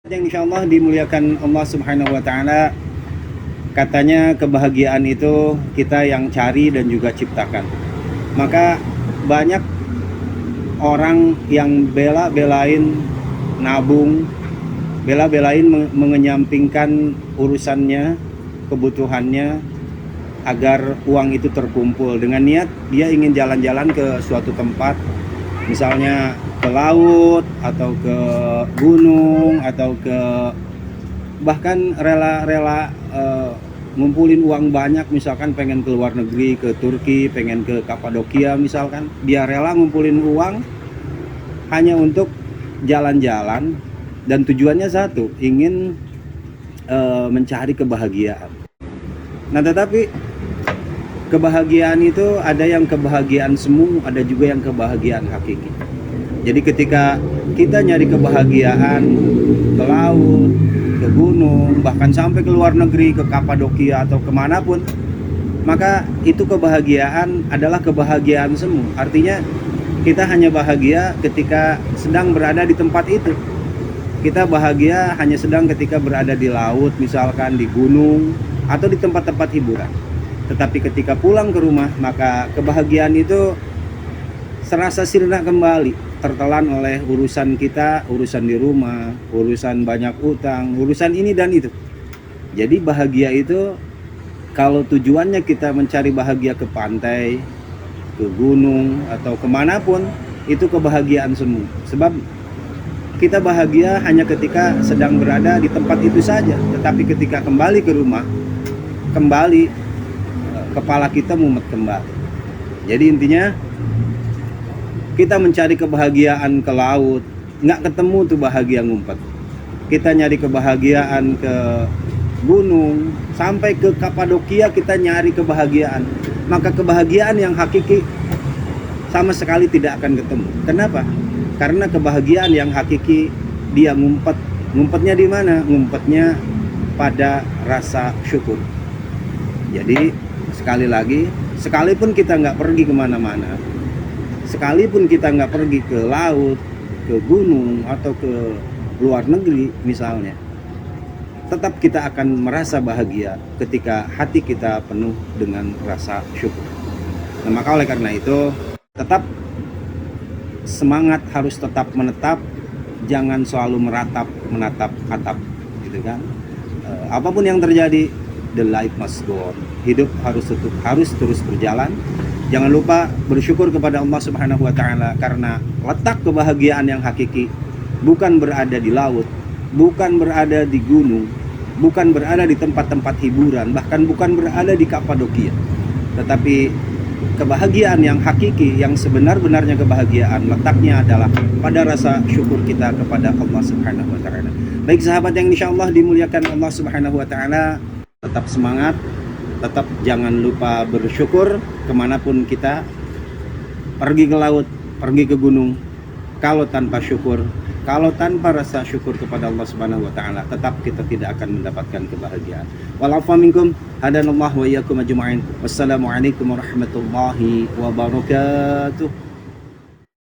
Yang insya Allah dimuliakan Allah Subhanahu wa Ta'ala, katanya kebahagiaan itu kita yang cari dan juga ciptakan. Maka banyak orang yang bela-belain nabung, bela-belain mengenyampingkan urusannya, kebutuhannya agar uang itu terkumpul dengan niat dia ingin jalan-jalan ke suatu tempat, misalnya ke laut atau ke gunung atau ke bahkan rela-rela ngumpulin uang banyak, misalkan pengen ke luar negeri, ke Turki, pengen ke Kapadokia misalkan, dia rela ngumpulin uang hanya untuk jalan-jalan dan tujuannya satu, ingin mencari kebahagiaan. Nah, tetapi kebahagiaan itu ada yang kebahagiaan semu, ada juga yang kebahagiaan hakiki. Jadi ketika kita nyari kebahagiaan ke laut, ke gunung, bahkan sampai ke luar negeri, ke Kapadokia atau kemanapun, maka itu kebahagiaan adalah kebahagiaan semu. Artinya kita hanya bahagia ketika sedang berada di tempat itu. Kita bahagia hanya sedang ketika berada di laut, misalkan di gunung, atau di tempat-tempat hiburan. Tetapi ketika pulang ke rumah, maka kebahagiaan itu serasa sirna kembali, tertelan oleh urusan kita, urusan di rumah, urusan banyak utang, urusan ini dan itu. Jadi bahagia itu kalau tujuannya kita mencari bahagia ke pantai, ke gunung, atau kemanapun, itu kebahagiaan semu. Sebab kita bahagia hanya ketika sedang berada di tempat itu saja. Tetapi ketika kembali ke rumah, kembali kepala kita mumet kembali. Jadi intinya kita mencari kebahagiaan ke laut, nggak ketemu tuh bahagia ngumpet. Kita nyari kebahagiaan ke gunung, sampai ke Kapadokia kita nyari kebahagiaan. Maka kebahagiaan yang hakiki sama sekali tidak akan ketemu. Kenapa? Karena kebahagiaan yang hakiki dia ngumpet. Ngumpetnya di mana? Ngumpetnya pada rasa syukur. Jadi sekali lagi, sekalipun kita nggak pergi kemana-mana, sekalipun kita nggak pergi ke laut, ke gunung, atau ke luar negeri misalnya, tetap kita akan merasa bahagia ketika hati kita penuh dengan rasa syukur. Nah, maka oleh karena itu, tetap semangat harus tetap menetap, jangan selalu menatap atap, gitu kan. Apapun yang terjadi, the life must go on. Hidup harus terus berjalan. Jangan lupa bersyukur kepada Allah Subhanahu wa Ta'ala, karena letak kebahagiaan yang hakiki bukan berada di laut, bukan berada di gunung, bukan berada di tempat-tempat hiburan, bahkan bukan berada di Kapadokia. Tetapi kebahagiaan yang hakiki, yang sebenar-benarnya kebahagiaan, letaknya adalah pada rasa syukur kita kepada Allah Subhanahu wa Ta'ala. Baik sahabat yang insya Allah dimuliakan Allah Subhanahu wa Ta'ala, tetap semangat, tetap jangan lupa bersyukur kemanapun kita, pergi ke laut, pergi ke gunung. Kalau tanpa syukur, kalau tanpa rasa syukur kepada Allah Subhanahu wa Ta'ala, tetap kita tidak akan mendapatkan kebahagiaan. Walafu minkum, hadanallahu wa iyyakum ajma'in. Wassalamualaikum warahmatullahi wabarakatuh.